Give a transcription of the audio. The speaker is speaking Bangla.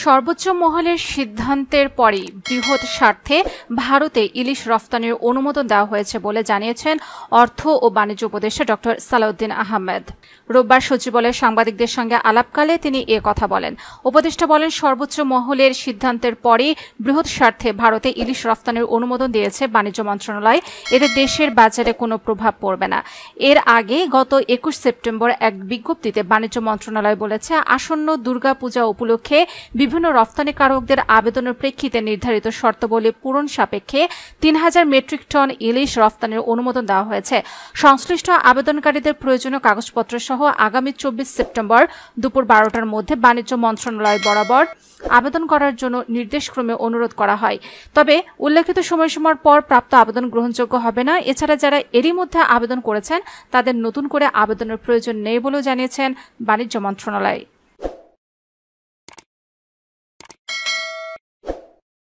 সর্বোচ্চ মহলের সিদ্ধান্তের পরই বৃহৎ স্বার্থে ভারতে ইলিশ রফতানির অনুমোদন দেওয়া হয়েছে বলে জানিয়েছেন অর্থ ও বাণিজ্য উপদেষ্টা ড সালাউদ্দিন আহমেদ। রোববার সচিবালয়ে সাংবাদিকদের সঙ্গে আলাপকালে তিনি এ কথা বলেন। উপদেষ্টা বলেন, সর্বোচ্চ মহলের সিদ্ধান্তের পরই বৃহৎ স্বার্থে ভারতে ইলিশ রফতানির অনুমোদন দিয়েছে বাণিজ্য মন্ত্রণালয়। এতে দেশের বাজারে কোনো প্রভাব পড়বে না। এর আগে গত 21 সেপ্টেম্বর এক বিজ্ঞপ্তিতে বাণিজ্য মন্ত্রণালয় বলেছে, আসন্ন দুর্গাপূজা উপলক্ষে বিভিন্ন রফতানিকারকদের আবেদনের প্রেক্ষিতে নির্ধারিত শর্তাবলী পূরণ সাপেক্ষে 3000 মেট্রিক টন ইলিশ রফতানির অনুমোদন দেওয়া হয়েছে। সংশ্লিষ্ট আবেদনকারীদের প্রয়োজনীয় কাগজপত্র সহ আগামী 24 সেপ্টেম্বর দুপুর 12টার মধ্যে বাণিজ্য মন্ত্রণালয় বরাবর আবেদন করার জন্য নির্দেশক্রমে অনুরোধ করা হয়। তবে উল্লেখিত সময়সীমার পর প্রাপ্ত আবেদন গ্রহণযোগ্য হবে না। এছাড়া যারা এরই মধ্যে আবেদন করেছেন তাদের নতুন করে আবেদনের প্রয়োজন নেই বলেও জানিয়েছেন বাণিজ্য মন্ত্রণালয়।